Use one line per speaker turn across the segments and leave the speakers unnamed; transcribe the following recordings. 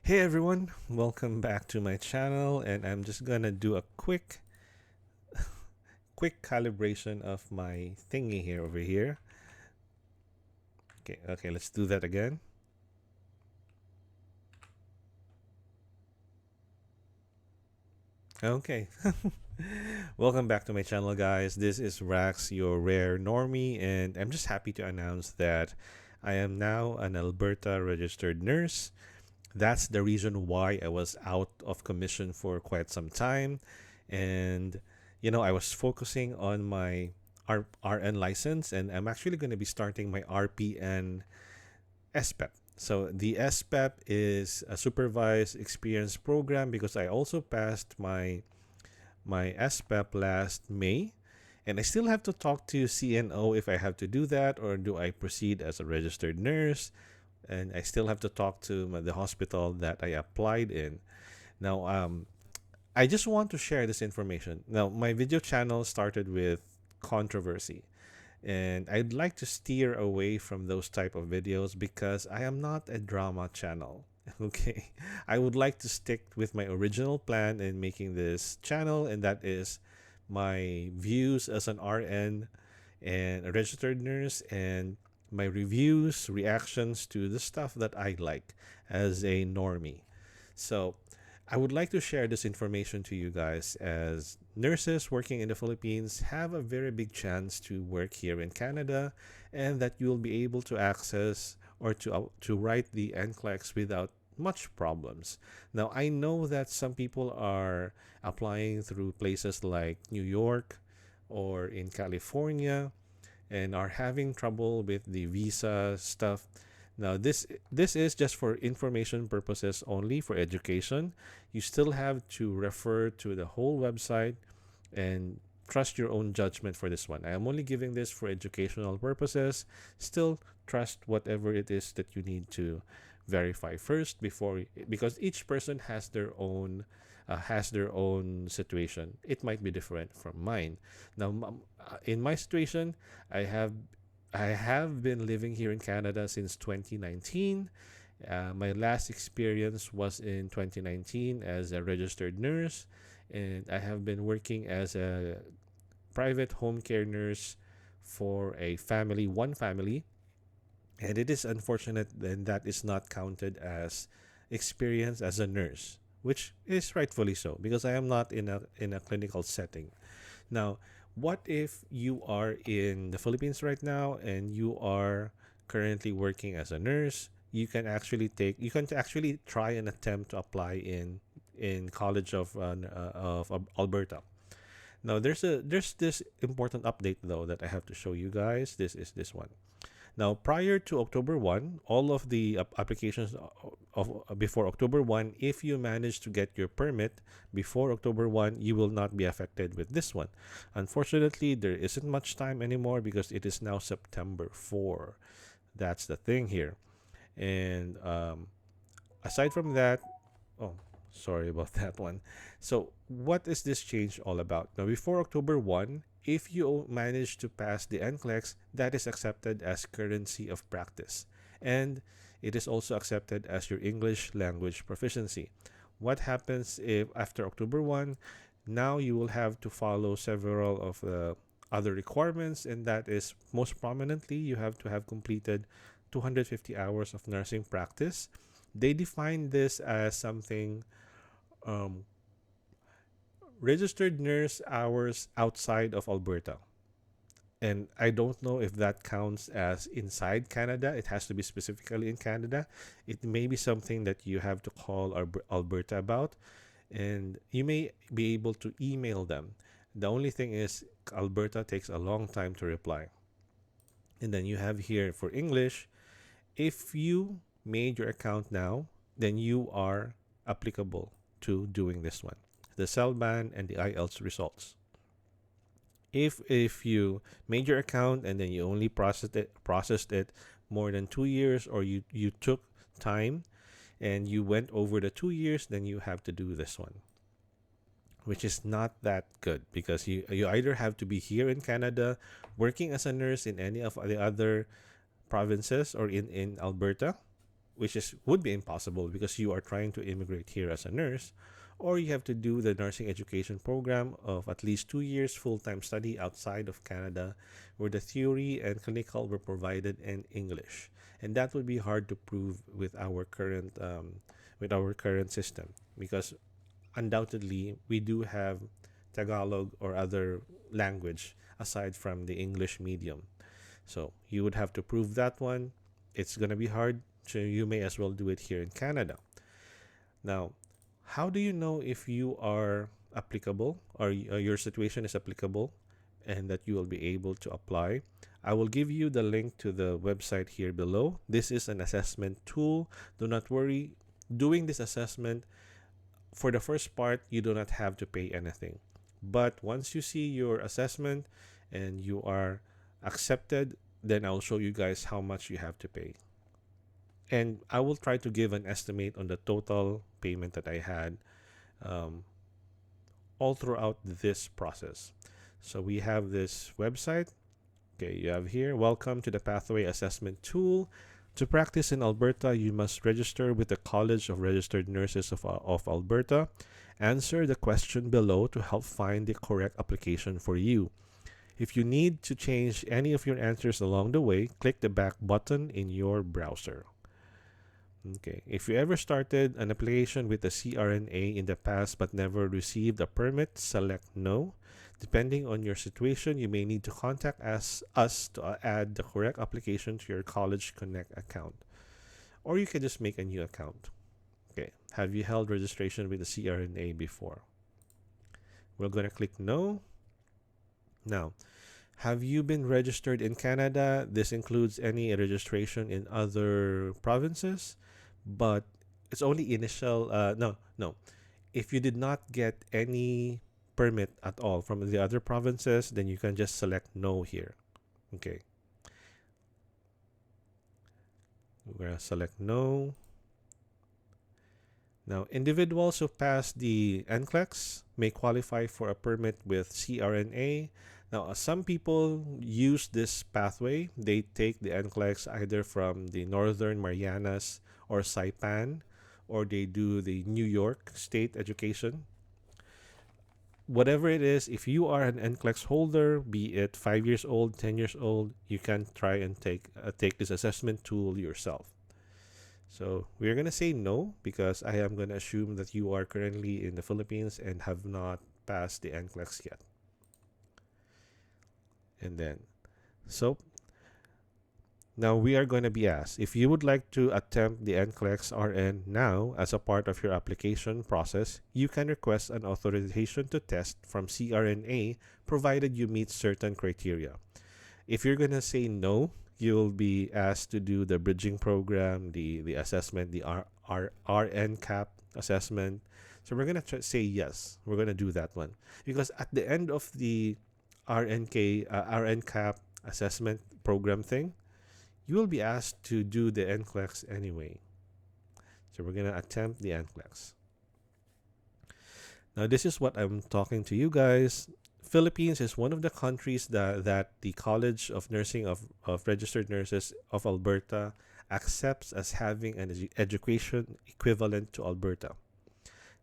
Hey everyone, welcome back to my channel, and I'm just gonna do a quick calibration of my thingy here over here. Okay, let's do that again. Okay. Welcome back to my channel, guys. This is Rax, your rare normie, and I'm just happy to announce that I am now an Alberta registered nurse. That's the reason why I was out of commission for quite some time. And, I was focusing on my RN license, and I'm actually going to be starting my RPN SPEP. So the SPEP is a supervised experience program because I also passed my SPEP last May. And I still have to talk to CNO if I have to do that, or do I proceed as a registered nurse, and I still have to talk to the hospital that I applied in. Now, I just want to share this information. Now, my video channel started with controversy, and I'd like to steer away from those type of videos because I am not a drama channel. Okay, I would like to stick with my original plan in making this channel, and that is my views as an RN and a registered nurse, and my reviews, reactions to the stuff that I like as a normie. So, I would like to share this information to you guys, as nurses working in the Philippines have a very big chance to work here in Canada, and that you'll be able to access or to write the NCLEX without much problems. Now, I know that some people are applying through places like New York or in California and are having trouble with the visa stuff. Now, this is just for information purposes only, for education. You still have to refer to the whole website and trust your own judgment for this one. I am only giving this for educational purposes. Still trust whatever it is that you need to verify first, before, because each person has their own situation. It might be different from mine. Now, in my situation, I have I have been living here in Canada since 2019. My last experience was in 2019 as a registered nurse, and I have been working as a private home care nurse for one family, and it is unfortunate that that is not counted as experience as a nurse, which is rightfully so because I am not in a clinical setting. Now, what if you are in the Philippines right now and you are currently working as a nurse? You can actually try and attempt to apply in College of Alberta. Now, there's this important update though that I have to show you guys. This is this one. Now, prior to October 1, all of the applications before October 1, if you manage to get your permit before October 1, you will not be affected with this one. Unfortunately, there isn't much time anymore because it is now September 4. That's the thing here. And aside from that, oh, sorry about that one. So, what is this change all about? Now, before October 1, if you manage to pass the NCLEX, that is accepted as currency of practice. And it is also accepted as your English language proficiency. What happens if after October 1, now you will have to follow several of the other requirements, and that is most prominently, you have to have completed 250 hours of nursing practice. They define this as something, um, registered nurse hours outside of Alberta. And I don't know if that counts as inside Canada. It has to be specifically in Canada. It may be something that you have to call Alberta about, and you may be able to email them. The only thing is, Alberta takes a long time to reply. And then you have here for English, if you made your account now, then you are applicable to doing this one, the CELBAN and the IELTS results. If you made your account and then you only processed it more than 2 years, or you took time and you went over the 2 years, then you have to do this one, which is not that good because you either have to be here in Canada working as a nurse in any of the other provinces or in Alberta, which is would be impossible because you are trying to immigrate here as a nurse, or you have to do the nursing education program of at least 2 years full-time study outside of Canada, where the theory and clinical were provided in English, and that would be hard to prove with our current system because undoubtedly we do have Tagalog or other language aside from the English medium. So you would have to prove that one. It's going to be hard, so you may as well do it here in Canada. Now, how do you know if you are applicable or your situation is applicable and that you will be able to apply? I will give you the link to the website here below. This is an assessment tool. Do not worry. Doing this assessment, for the first part, you do not have to pay anything. But once you see your assessment and you are accepted, then I'll show you guys how much you have to pay. And I will try to give an estimate on the total payment that I had um, all throughout this process. So we have this website. Okay, you have here, welcome to the Pathway Assessment Tool. To practice in Alberta, you must register with the College of Registered Nurses of Alberta. Answer the question below to help find the correct application for you. If you need to change any of your answers along the way, click the back button in your browser. Okay, if you ever started an application with a CRNA in the past but never received a permit, select no. Depending on your situation, you may need to contact us to add the correct application to your College Connect account. Or you can just make a new account. Okay, have you held registration with the CRNA before? We're going to click no. Now, have you been registered in Canada? This includes any registration in other provinces, but it's only initial. No. If you did not get any permit at all from the other provinces, then you can just select no here. Okay. We're going to select no. Now, individuals who pass the NCLEX may qualify for a permit with CRNA. Now, some people use this pathway. They take the NCLEX either from the Northern Marianas or Saipan, or they do the New York State Education. Whatever it is, if you are an NCLEX holder, be it 5 years old, 10 years old, you can try and take this assessment tool yourself. So we're going to say no because I am going to assume that you are currently in the Philippines and have not passed the NCLEX yet. And then, so now we are going to be asked, if you would like to attempt the NCLEX RN now as a part of your application process, you can request an authorization to test from CRNA provided you meet certain criteria. If you're going to say no, you'll be asked to do the bridging program, the assessment, the RN cap assessment. So we're going to say yes. We're going to do that one. Because at the end of the RN cap assessment program thing, you will be asked to do the NCLEX anyway. So we're going to attempt the NCLEX. Now, this is what I'm talking to you guys. Philippines is one of the countries that the College of Nursing of Registered Nurses of Alberta accepts as having an education equivalent to Alberta.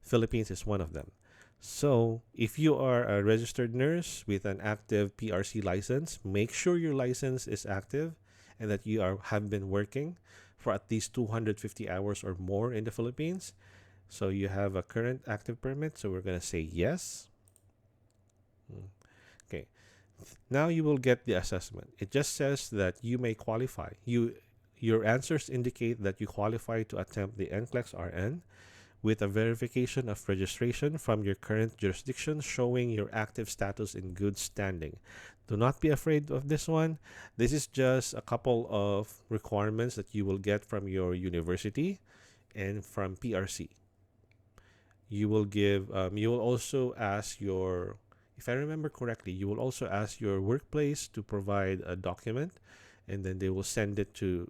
Philippines is one of them. So, if you are a registered nurse with an active PRC license, make sure your license is active and that you have been working for at least 250 hours or more in the Philippines. So, you have a current active permit. So, we're going to say yes. Okay. Now you will get the assessment. It just says that you may qualify. Your answers indicate that you qualify to attempt the NCLEX RN with a verification of registration from your current jurisdiction showing your active status in good standing. Do not be afraid of this one. This is just a couple of requirements that you will get from your university and from PRC. You will also ask your, if I remember correctly, you will also ask your workplace to provide a document, and then they will send it to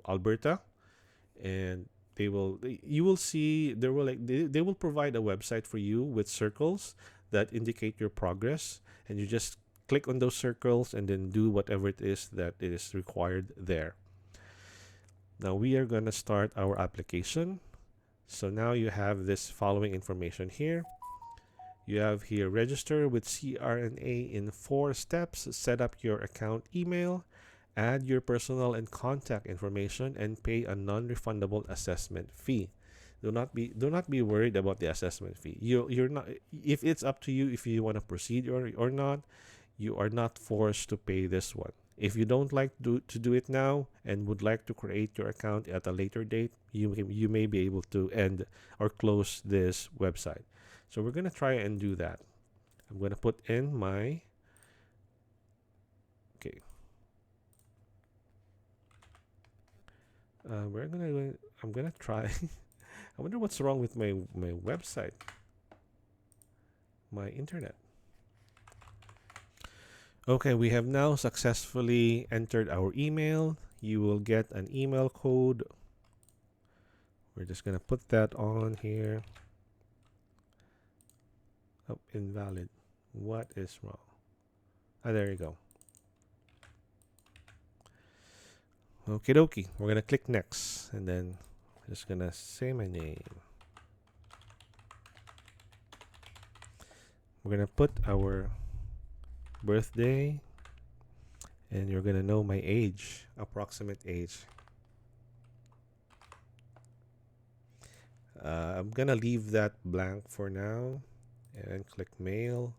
Alberta, and they will provide a website for you with circles that indicate your progress, and you just click on those circles and then do whatever it is that is required there. Now we are going to start our application. So now you have this following information here. You have here register with CRNA in 4 steps, set up your account email, add your personal and contact information, and pay a non-refundable assessment fee. Do not be worried about the assessment fee. You're not, if it's up to you if you want to proceed or not. You are not forced to pay this one. If you don't like to do it now and would like to create your account at a later date, you may be able to end or close this website. So we're gonna try and do that. I'm gonna put in my okay. I'm gonna try. I wonder what's wrong with my website, my internet. Okay, we have now successfully entered our email. You will get an email code. We're just gonna put that on here. Oh, invalid. What is wrong? Ah, there you go. Okie dokie. We're gonna click next, and then just gonna say my name. We're gonna put our birthday, and you're gonna know my age, approximate age. I'm gonna leave that blank for now and click mail.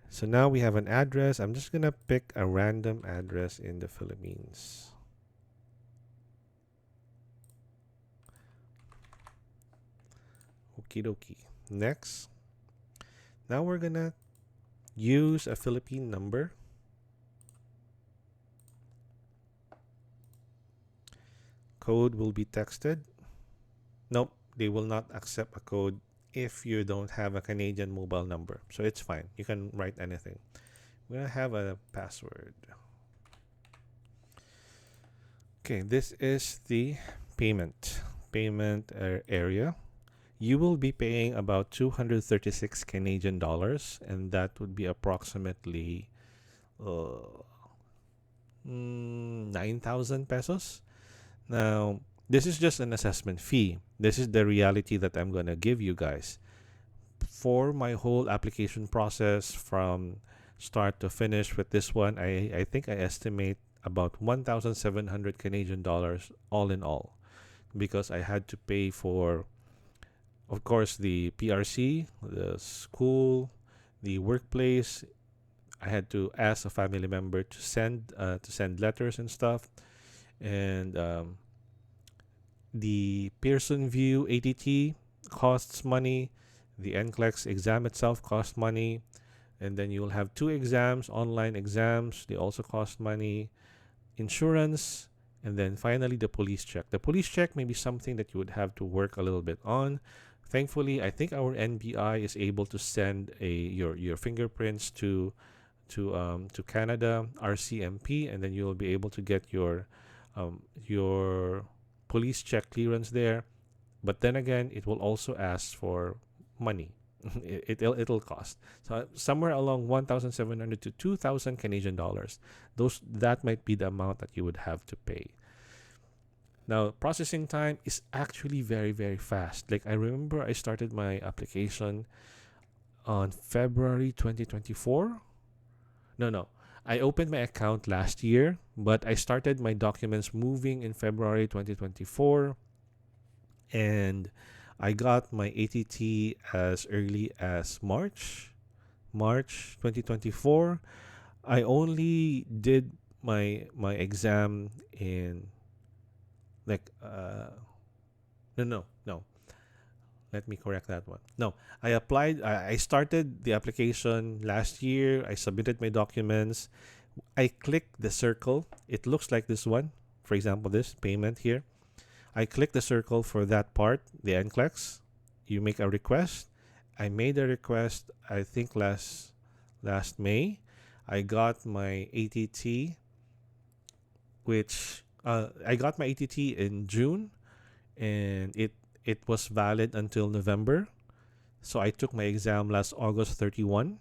So now we have an address. I'm just gonna pick a random address in the Philippines. Okie dokie. Next. Now we're gonna use a Philippine number. Code will be texted. Nope, they will not accept a code if you don't have a Canadian mobile number. So it's fine. You can write anything. We're gonna have a password. Okay, this is the payment area. You will be paying about 236 Canadian dollars, and that would be approximately 9,000 pesos. Now, this is just an assessment fee. This is the reality that I'm going to give you guys. For my whole application process from start to finish with this one, I think I estimate about 1,700 Canadian dollars all in all, because I had to pay for, of course, the PRC, the school, the workplace. I had to ask a family member to send letters and stuff, and the Pearson VUE ATT costs money. The NCLEX exam itself costs money, and then you will have 2 exams, online exams. They also cost money. Insurance, and then finally the police check. The police check may be something that you would have to work a little bit on. Thankfully, I think our NBI is able to send your fingerprints to Canada RCMP, and then you will be able to get your police check clearance there. But then again, it will also ask for money. It'll cost somewhere along 1,700 to 2,000 Canadian dollars. That might be the amount that you would have to pay. Now, processing time is actually very, very fast. Like, I remember I started my application on February 2024. No. I opened my account last year, but I started my documents moving in February 2024. And I got my ATT as early as March 2024. I only did my exam in no. Let me correct that one. No, I started the application last year. I submitted my documents. I clicked the circle. It looks like this one. For example, this payment here. I click the circle for that part, the NCLEX. You make a request. I made a request, I think last May. I got my ATT, which I got my ATT in June, and it was valid until November. So I took my exam last August 31.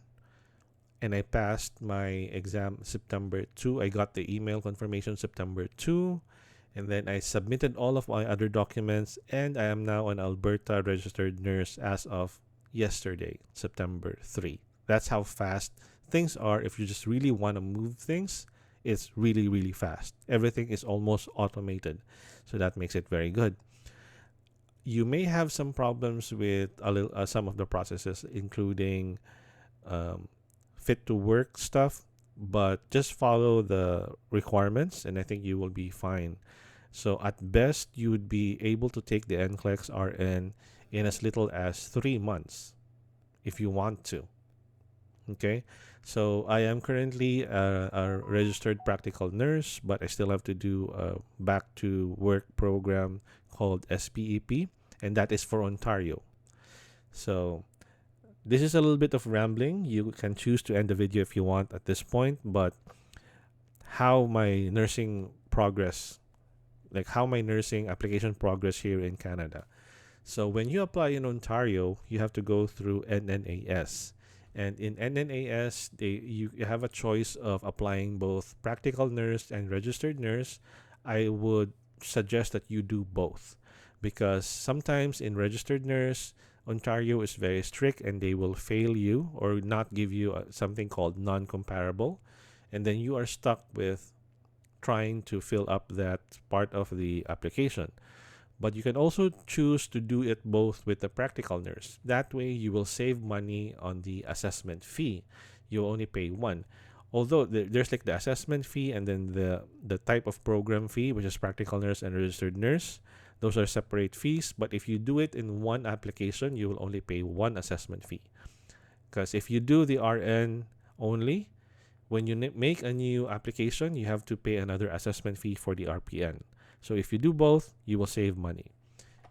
and I passed my exam September 2. I got the email confirmation September 2, and then I submitted all of my other documents, and I am now an Alberta registered nurse as of yesterday, September 3. That's how fast things are. If you just really want to move things, it's really, really fast. Everything is almost automated. So that makes it very good. You may have some problems with some of the processes, including um, fit to work stuff, but just follow the requirements, and I think you will be fine. So at best, you would be able to take the NCLEX RN in as little as 3 months if you want to. Okay, so I am currently a registered practical nurse, but I still have to do a back to work program called SPEP, and that is for Ontario. So this is a little bit of rambling. You can choose to end the video if you want at this point, but how my nursing progress, like how my nursing application progress here in Canada. So when you apply in Ontario, you have to go through NNAS. And in NNAS, you have a choice of applying both practical nurse and registered nurse. I would suggest that you do both, because sometimes in registered nurse, Ontario is very strict and they will fail you or not give you something called non-comparable. And then you are stuck with trying to fill up that part of the application. But you can also choose to do it both with the practical nurse. That way, you will save money on the assessment fee. You only pay one. Although there's like the assessment fee and then the type of program fee, which is practical nurse and registered nurse. Those are separate fees. But if you do it in one application, you will only pay one assessment fee. Because if you do the RN only, when you make a new application, you have to pay another assessment fee for the RPN. So if you do both, you will save money.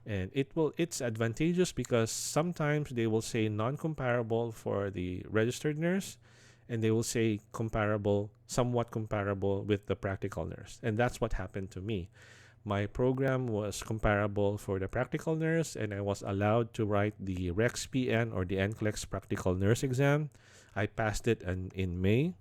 And it's advantageous because sometimes they will say non-comparable for the registered nurse, and they will say comparable, somewhat comparable with the practical nurse. And that's what happened to me. My program was comparable for the practical nurse, and I was allowed to write the REX-PN or the NCLEX practical nurse exam. I passed it in May.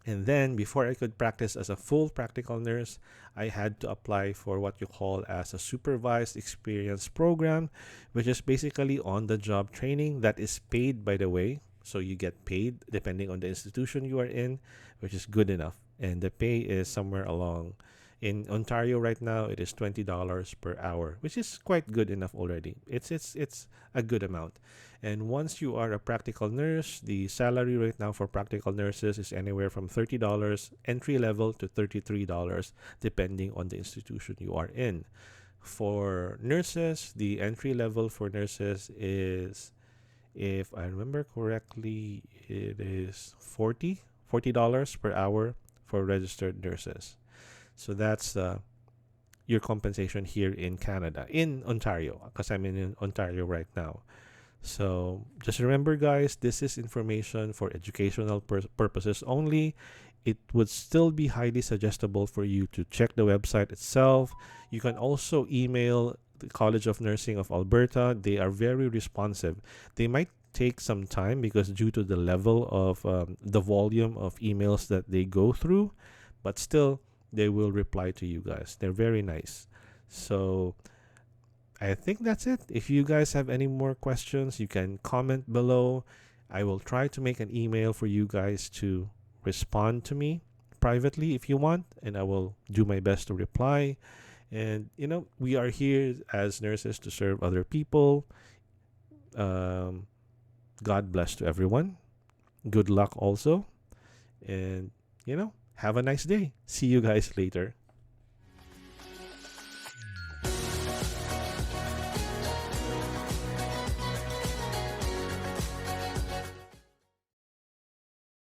And then before I could practice as a full practical nurse, I had to apply for what you call as a supervised experience program, which is basically on-the-job training that is paid, by the way. So you get paid depending on the institution you are in, which is good enough. And the pay is somewhere along. In Ontario right now, it is $20 per hour, which is quite good enough already. It's a good amount. And once you are a practical nurse, the salary right now for practical nurses is anywhere from $30 entry level to $33, depending on the institution you are in. For nurses, the entry level for nurses is, if I remember correctly, it is $40 per hour for registered nurses. So that's your compensation here in Canada, in Ontario, because I'm in Ontario right now. So just remember, guys, this is information for educational purposes only. It would still be highly suggestible for you to check the website itself. You can also email the College of Nursing of Alberta. They are very responsive. They might take some time because due to the level of the volume of emails that they go through, but still, they will reply to you guys. They're very nice. So I think that's it. If you guys have any more questions, you can comment below. I will try to make an email for you guys to respond to me privately if you want, and I will do my best to reply. And, we are here as nurses to serve other people. God bless to everyone. Good luck also. And, have a nice day. See you guys later.